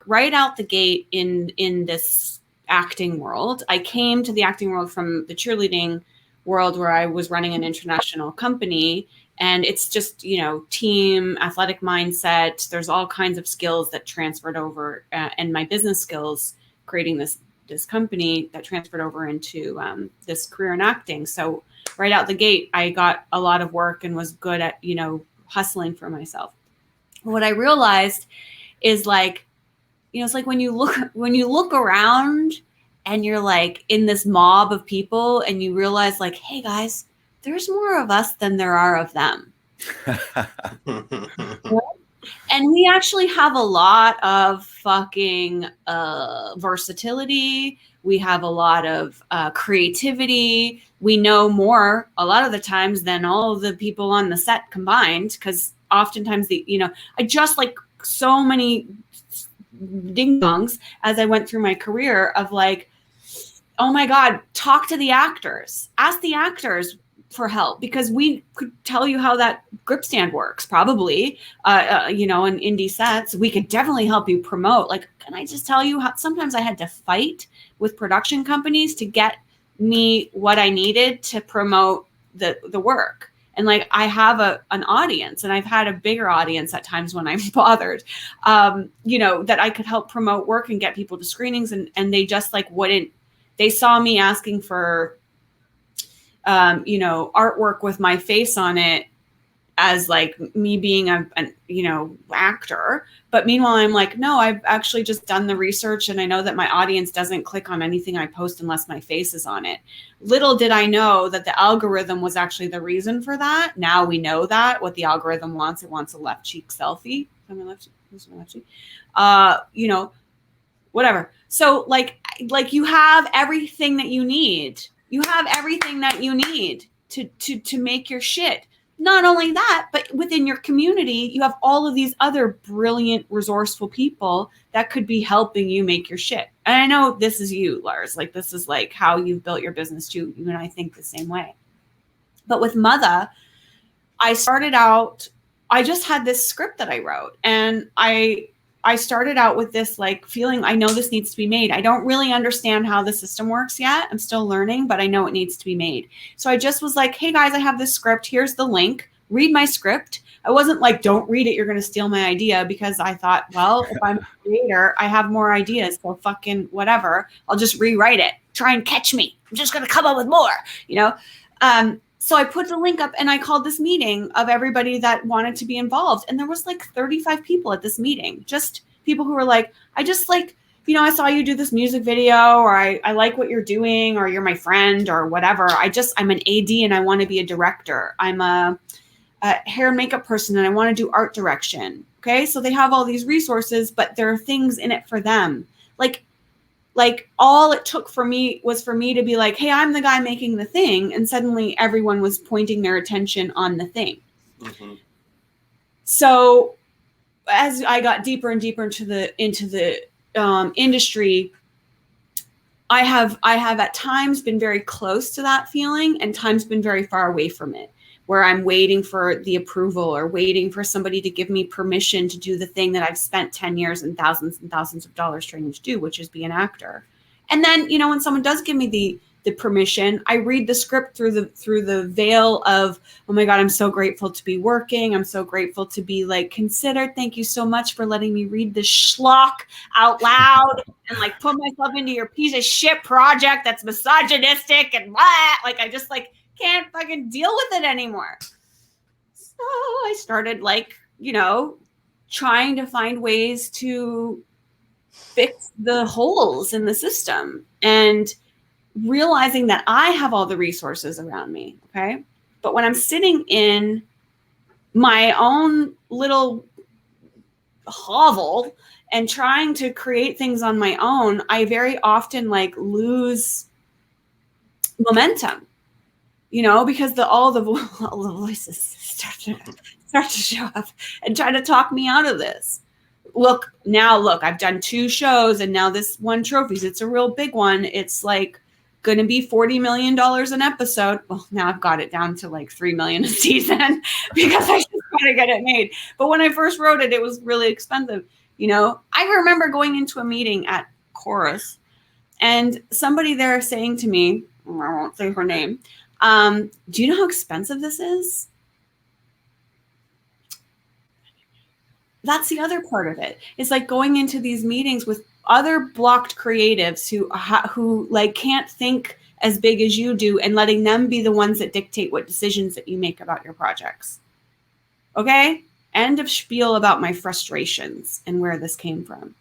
right out the gate in this acting world. I came to the acting world from the cheerleading world where I was running an international company, and it's just, you know, team athletic mindset. There's all kinds of skills that transferred over, and my business skills creating this company that transferred over into this career in acting. So right out the gate, I got a lot of work and was good at, you know, hustling for myself. What I realized is, like, you know, it's like when you look around and you're like in this mob of people and you realize, like, hey guys, there's more of us than there are of them. And we actually have a lot of fucking versatility. We have a lot of creativity. We know more a lot of the times than all of the people on the set combined, because oftentimes I just, like, so many ding dongs as I went through my career of, like, oh my God, talk to the actors, ask the actors for help, because we could tell you how that grip stand works, probably, in indie sets. We could definitely help you promote. Like, can I just tell you how sometimes I had to fight with production companies to get me what I needed to promote the work. And, like, I have an audience, and I've had a bigger audience at times when I'm bothered, that I could help promote work and get people to screenings, and they just, like, wouldn't. They saw me asking for artwork with my face on it as, like, me being an actor. But meanwhile, I'm like, no, I've actually just done the research, and I know that my audience doesn't click on anything I post unless my face is on it. Little did I know that the algorithm was actually the reason for that. Now we know that what the algorithm wants, it wants a left cheek selfie. My left cheek. Whatever. So, like you have everything that you need. You have everything that you need to make your shit. Not only that, but within your community, you have all of these other brilliant, resourceful people that could be helping you make your shit. And I know this is you, Lars. Like, this is, like, how you've built your business too. You and I think the same way. But with Mother, I started out, I just had this script that I wrote, and I started out with this, like, feeling, I know this needs to be made. I don't really understand how the system works yet. I'm still learning, but I know it needs to be made. So I just was like, hey guys, I have this script. Here's the link. Read my script. I wasn't like, don't read it, you're going to steal my idea, because I thought, well, if I'm a creator, I have more ideas. So fucking whatever. I'll just rewrite it. Try and catch me. I'm just going to come up with more, So I put the link up, and I called this meeting of everybody that wanted to be involved. And there was like 35 people at this meeting, just people who were like, I just, like, I saw you do this music video, or I like what you're doing, or you're my friend, or whatever. I'm an AD and I want to be a director. I'm a hair and makeup person and I want to do art direction. Okay. So they have all these resources, but there are things in it for them. Like all it took for me was for me to be like, hey, I'm the guy making the thing. And suddenly everyone was pointing their attention on the thing. Mm-hmm. So as I got deeper and deeper into the industry, I have at times been very close to that feeling, and times been very far away from it, where I'm waiting for the approval or waiting for somebody to give me permission to do the thing that I've spent 10 years and thousands of dollars training to do, which is be an actor. And then, when someone does give me the permission, I read the script through the veil of, oh my God, I'm so grateful to be working. I'm so grateful to be, like, considered. Thank you so much for letting me read this schlock out loud and, like, put myself into your piece of shit project that's misogynistic and blah. Like, I just, like, can't fucking deal with it anymore. So I started, like, trying to find ways to fix the holes in the system, and realizing that I have all the resources around me. Okay. But when I'm sitting in my own little hovel and trying to create things on my own, I very often, like, lose momentum. Because all the voices start to show up and try to talk me out of this. Look, I've done 2 shows, and now this one trophies. It's a real big one. It's like going to be $40 million an episode. Well, now I've got it down to like $3 million a season because I just got to get it made. But when I first wrote it, it was really expensive. I remember going into a meeting at Chorus and somebody there saying to me, I won't say her name, do you know how expensive this is? That's the other part of it. It's like going into these meetings with other blocked creatives who like can't think as big as you do, and letting them be the ones that dictate what decisions that you make about your projects. Okay? End of spiel about my frustrations and where this came from.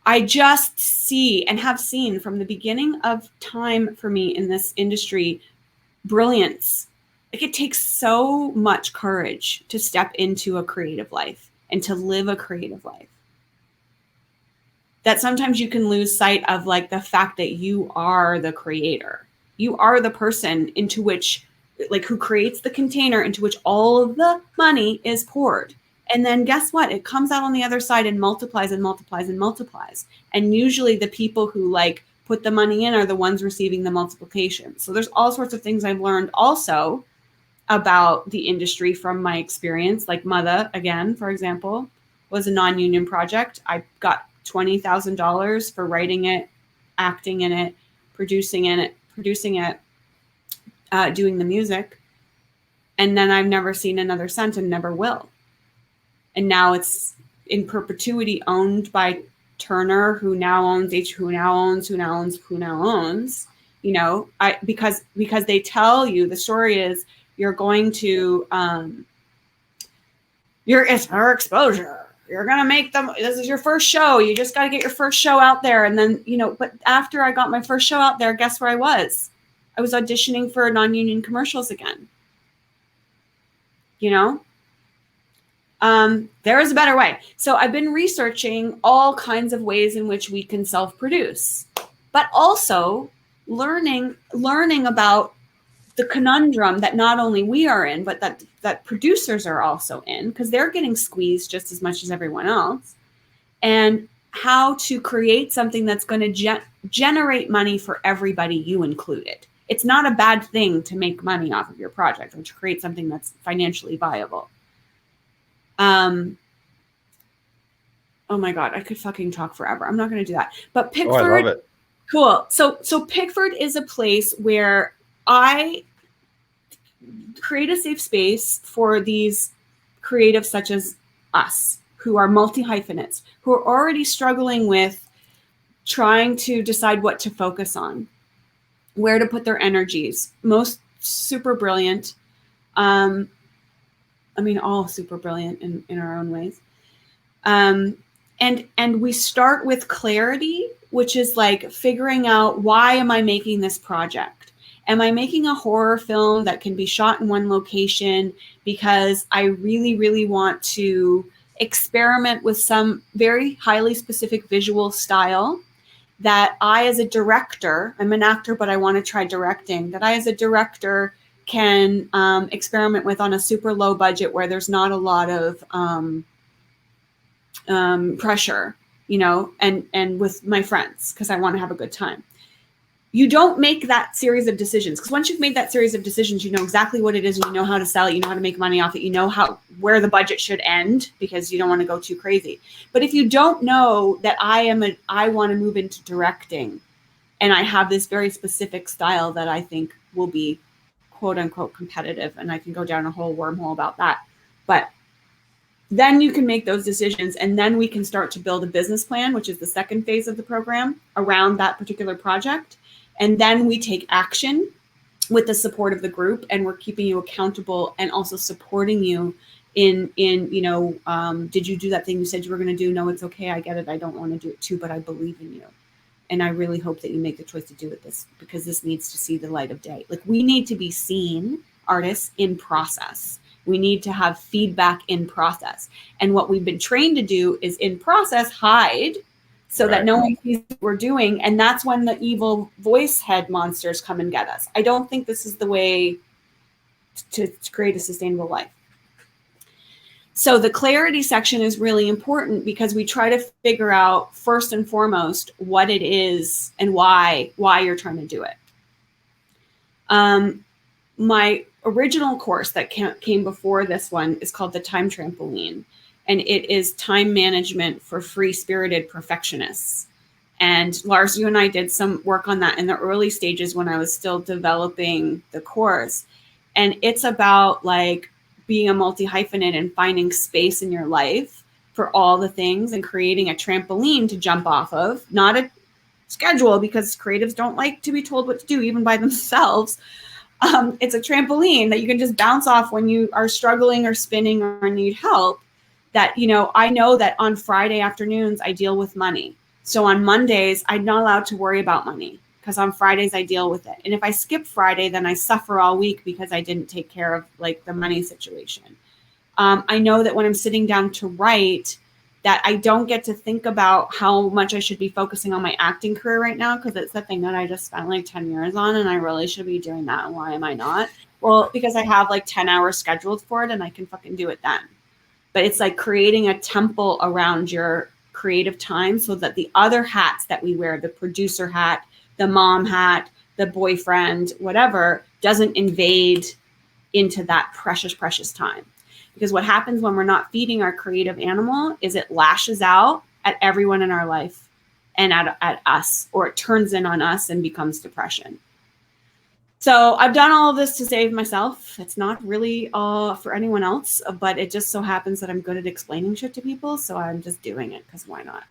I just see and have seen from the beginning of time for me in this industry, brilliance. Like, it takes so much courage to step into a creative life and to live a creative life, that sometimes you can lose sight of like the fact that you are the creator. You are the person into which, like, who creates the container into which all of the money is poured. And then guess what? It comes out on the other side and multiplies and multiplies and multiplies. And usually the people who like put the money in are the ones receiving the multiplication. So there's all sorts of things I've learned also about the industry from my experience. Like Mother, again, for example, was a non-union project. I got $20,000 for writing it, acting in it, producing it, doing the music. And then I've never seen another cent and never will. And now it's in perpetuity owned by Turner, who now owns because they tell you, the story is, you're going to, it's her exposure. You're going to make them, this is your first show. You just got to get your first show out there. And then, but after I got my first show out there, guess where I was? I was auditioning for non-union commercials again. There is a better way. So I've been researching all kinds of ways in which we can self-produce, but also learning about the conundrum that not only we are in, but that producers are also in, because they're getting squeezed just as much as everyone else, and how to create something that's going to generate money for everybody, you included. It's not a bad thing to make money off of your project or to create something that's financially viable. Oh my God, I could fucking talk forever. I'm not going to do that. But Pickford, I love it. Cool. So Pickford is a place where I create a safe space for these creatives such as us, who are multi-hyphenates, who are already struggling with trying to decide what to focus on, where to put their energies. Most super brilliant. All super brilliant in our own ways. And we start with clarity, which is like figuring out, why am I making this project? Am I making a horror film that can be shot in one location because I really, really want to experiment with some very highly specific visual style that I, as a director, I'm an actor, but I want to try directing, that I, as a director, can experiment with on a super low budget where there's not a lot of pressure, and with my friends, because I want to have a good time. You don't make that series of decisions, because once you've made that series of decisions, you know exactly what it is, and you know how to sell it, you know how to make money off it, you know where the budget should end, because you don't want to go too crazy. But if you don't know that I want to move into directing, and I have this very specific style that I think will be quote unquote competitive, and I can go down a whole wormhole about that, but then you can make those decisions, and then we can start to build a business plan, which is the second phase of the program, around that particular project. And then we take action with the support of the group, and we're keeping you accountable and also supporting you in did you do that thing you said you were going to do? No, it's okay. I get it. I don't want to do it too, but I believe in you. And I really hope that you make the choice to do it because this needs to see the light of day. Like, we need to be seen, artists, in process. We need to have feedback in process. And what we've been trained to do is, in process, hide, so that no one sees what we're doing. And that's when the evil voice head monsters come and get us. I don't think this is the way to create a sustainable life. So the clarity section is really important, because we try to figure out, first and foremost, what it is and why you're trying to do it. My original course that came before this one is called the Time Trampoline. and it is time management for free-spirited perfectionists. And Lars, you and I did some work on that in the early stages when I was still developing the course. And it's about like being a multi-hyphenate and finding space in your life for all the things and creating a trampoline to jump off of, not a schedule, because creatives don't like to be told what to do even by themselves. It's a trampoline that you can just bounce off when you are struggling or spinning or need help. That, you know, I know that on Friday afternoons I deal with money. So on Mondays, I'm not allowed to worry about money because on Fridays I deal with it. And if I skip Friday, then I suffer all week because I didn't take care of like the money situation. I know that when I'm sitting down to write, that I don't get to think about how much I should be focusing on my acting career right now, because it's the thing that I just spent like 10 years on and I really should be doing that. And why am I not? Well, because I have like 10 hours scheduled for it and I can fucking do it then. But it's like creating a temple around your creative time so that the other hats that we wear, the producer hat, the mom hat, the boyfriend, whatever, doesn't invade into that precious, precious time. Because what happens when we're not feeding our creative animal is it lashes out at everyone in our life and at us, or it turns in on us and becomes depression. So I've done all of this to save myself. It's not really for anyone else, but it just so happens that I'm good at explaining shit to people. So I'm just doing it because why not?